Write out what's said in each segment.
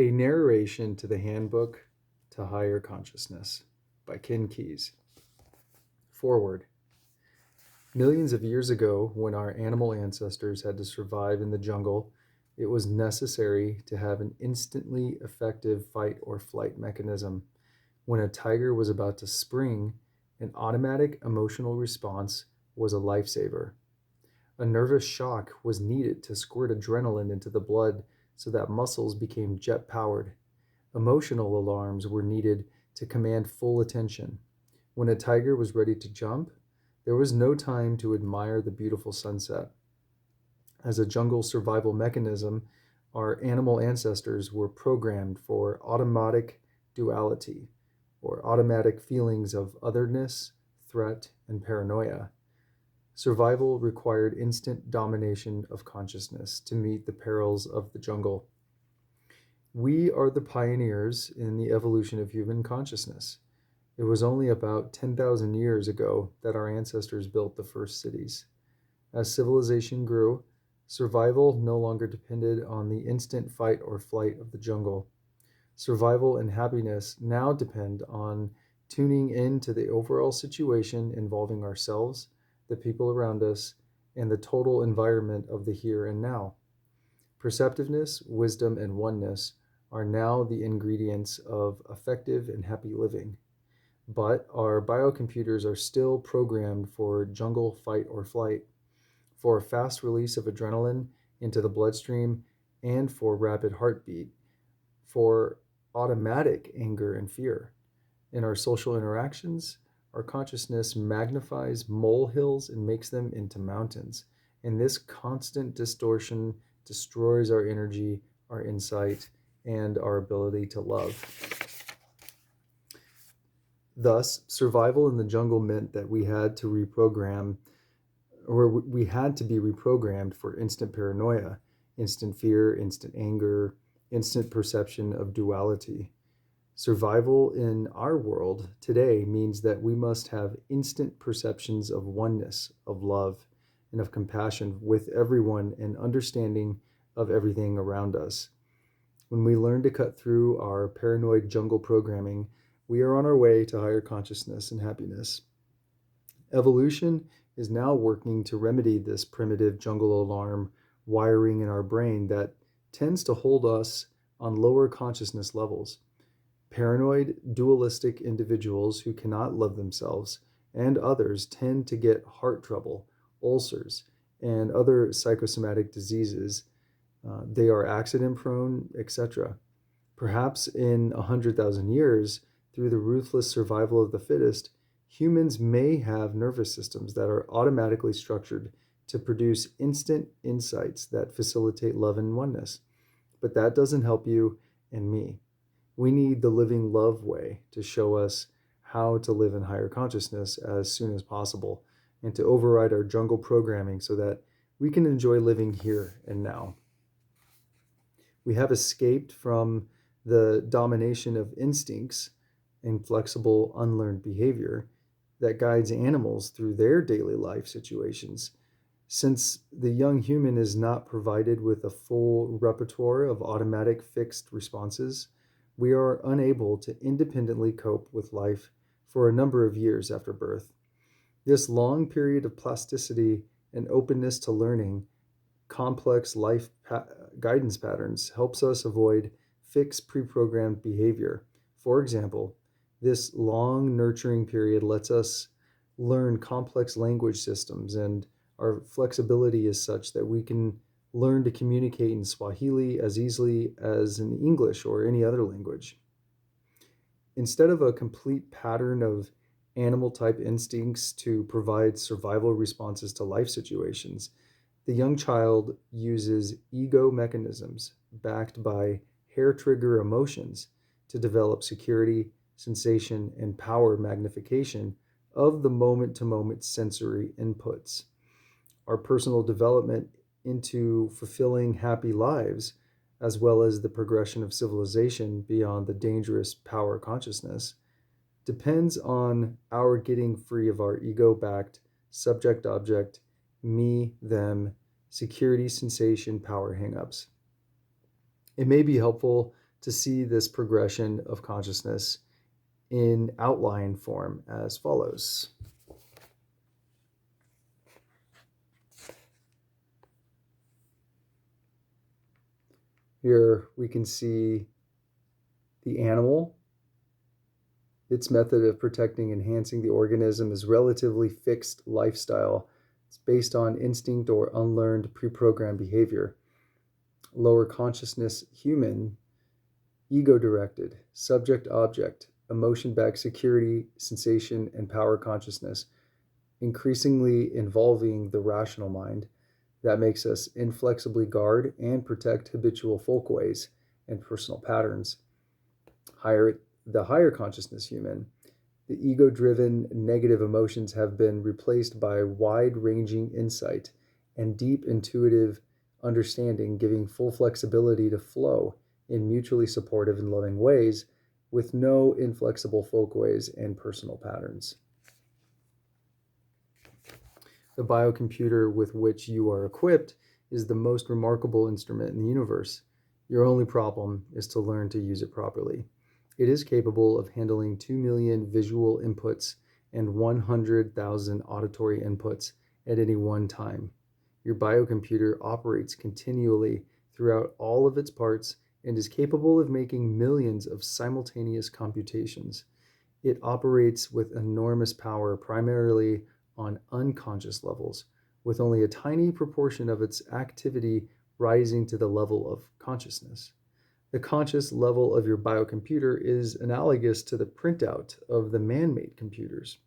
A Narration to the Handbook to Higher Consciousness by Ken Keyes. Forward. Millions of years ago, when our animal ancestors had to survive in the jungle, it was necessary to have an instantly effective fight or flight mechanism. When a tiger was about to spring, an automatic emotional response was a lifesaver. A nervous shock was needed to squirt adrenaline into the blood so that muscles became jet powered. Emotional alarms were needed to command full attention. When a tiger was ready to jump, there was no time to admire the beautiful sunset. As a jungle survival mechanism, our animal ancestors were programmed for automatic duality, or automatic feelings of otherness, threat, and paranoia. Survival required instant domination of consciousness to meet the perils of the jungle. We are the pioneers in the evolution of human consciousness. It was only about 10,000 years ago that our ancestors built the first cities. As civilization grew, survival no longer depended on the instant fight or flight of the jungle. Survival and happiness now depend on tuning into the overall situation involving ourselves, the people around us, and the total environment of the here and now. Perceptiveness, wisdom, and oneness are now the ingredients of effective and happy living. But our biocomputers are still programmed for jungle fight or flight, for fast release of adrenaline into the bloodstream, and for rapid heartbeat, for automatic anger and fear. In our social interactions, our consciousness magnifies molehills and makes them into mountains. And this constant distortion destroys our energy, our insight, and our ability to love. Thus, survival in the jungle meant that we had to be reprogrammed for instant paranoia, instant fear, instant anger, instant perception of duality. Survival in our world today means that we must have instant perceptions of oneness, of love, and of compassion with everyone and understanding of everything around us. When we learn to cut through our paranoid jungle programming, we are on our way to higher consciousness and happiness. Evolution is now working to remedy this primitive jungle alarm wiring in our brain that tends to hold us on lower consciousness levels. Paranoid, dualistic individuals who cannot love themselves and others tend to get heart trouble, ulcers, and other psychosomatic diseases. They are accident prone, etc. Perhaps in 100,000 years, through the ruthless survival of the fittest, humans may have nervous systems that are automatically structured to produce instant insights that facilitate love and oneness. But that doesn't help you and me. We need the living love way to show us how to live in higher consciousness as soon as possible and to override our jungle programming so that we can enjoy living here and now. We have escaped from the domination of instincts and flexible, unlearned behavior that guides animals through their daily life situations. Since the young human is not provided with a full repertoire of automatic fixed responses, we are unable to independently cope with life for a number of years after birth. This long period of plasticity and openness to learning complex guidance patterns helps us avoid fixed pre-programmed behavior. For example, this long nurturing period lets us learn complex language systems, and our flexibility is such that we can learn to communicate in Swahili as easily as in English or any other language. Instead of a complete pattern of animal type instincts to provide survival responses to life situations, the young child uses ego mechanisms backed by hair trigger emotions to develop security, sensation, and power magnification of the moment to moment sensory inputs. Our personal development into fulfilling happy lives, as well as the progression of civilization beyond the dangerous power consciousness, depends on our getting free of our ego backed subject object, me, them, security, sensation, power hangups. It may be helpful to see this progression of consciousness in outline form as follows. Here we can see the animal. Its method of protecting and enhancing the organism is relatively fixed lifestyle. It's based on instinct or unlearned pre-programmed behavior. Lower consciousness human, ego-directed, subject-object, emotion-backed security, sensation, and power consciousness, increasingly involving the rational mind that makes us inflexibly guard and protect habitual folkways and personal patterns. The higher consciousness human, the ego-driven negative emotions have been replaced by wide-ranging insight and deep intuitive understanding, giving full flexibility to flow in mutually supportive and loving ways with no inflexible folkways and personal patterns. The biocomputer with which you are equipped is the most remarkable instrument in the universe. Your only problem is to learn to use it properly. It is capable of handling 2 million visual inputs and 100,000 auditory inputs at any one time. Your biocomputer operates continually throughout all of its parts and is capable of making millions of simultaneous computations. It operates with enormous power, primarily on unconscious levels, with only a tiny proportion of its activity rising to the level of consciousness. The conscious level of your biocomputer is analogous to the printout of the man-made computers.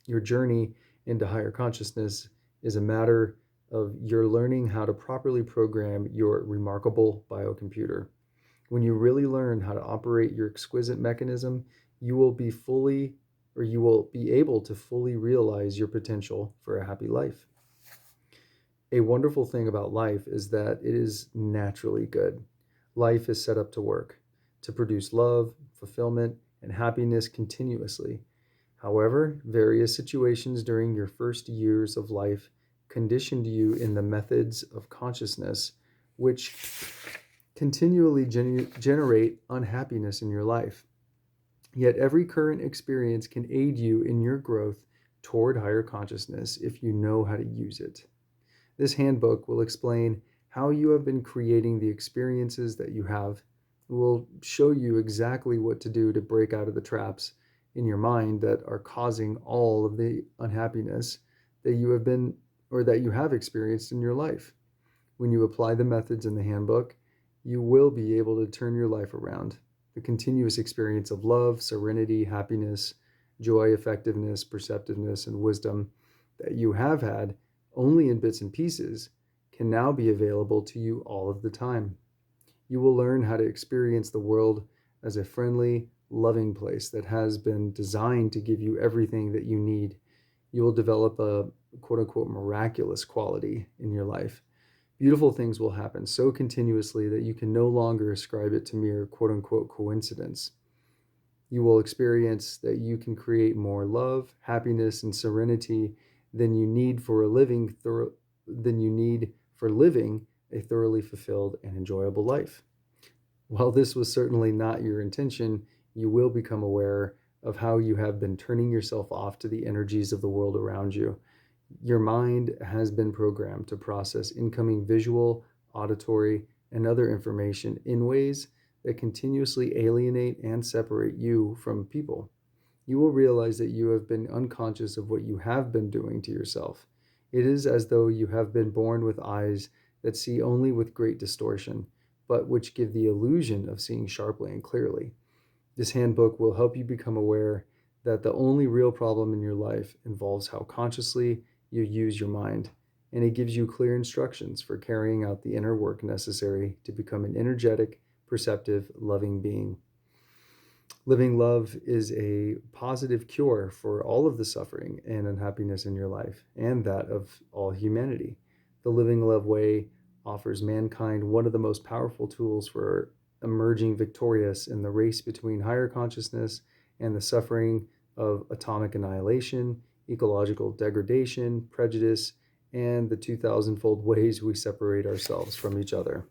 Your journey into higher consciousness is a matter of your learning how to properly program your remarkable biocomputer. When you really learn how to operate your exquisite mechanism, you will be able to fully realize your potential for a happy life. A wonderful thing about life is that it is naturally good. Life is set up to work, to produce love, fulfillment, and happiness continuously. However, various situations during your first years of life conditioned you in the methods of consciousness, which continually generate unhappiness in your life. Yet every current experience can aid you in your growth toward higher consciousness if you know how to use it. This handbook will explain how you have been creating the experiences that you have. It will show you exactly what to do to break out of the traps in your mind that are causing all of the unhappiness that you have experienced in your life. When you apply the methods in the handbook, you will be able to turn your life around. The continuous experience of love, serenity, happiness, joy, effectiveness, perceptiveness, and wisdom that you have had only in bits and pieces can now be available to you all of the time. You will learn how to experience the world as a friendly, loving place that has been designed to give you everything that you need. You will develop a quote-unquote miraculous quality in your life. Beautiful things will happen so continuously that you can no longer ascribe it to mere quote-unquote coincidence. You will experience that you can create more love, happiness, and serenity than you need for living a thoroughly fulfilled and enjoyable life. While this was certainly not your intention, you will become aware of how you have been turning yourself off to the energies of the world around you. Your mind has been programmed to process incoming visual, auditory, and other information in ways that continuously alienate and separate you from people. You will realize that you have been unconscious of what you have been doing to yourself. It is as though you have been born with eyes that see only with great distortion, but which give the illusion of seeing sharply and clearly. This handbook will help you become aware that the only real problem in your life involves how consciously you use your mind, and it gives you clear instructions for carrying out the inner work necessary to become an energetic, perceptive, loving being. Living love is a positive cure for all of the suffering and unhappiness in your life and that of all humanity. The Living Love Way offers mankind one of the most powerful tools for emerging victorious in the race between higher consciousness and the suffering of atomic annihilation, ecological degradation, prejudice, and the 2,000-fold ways we separate ourselves from each other.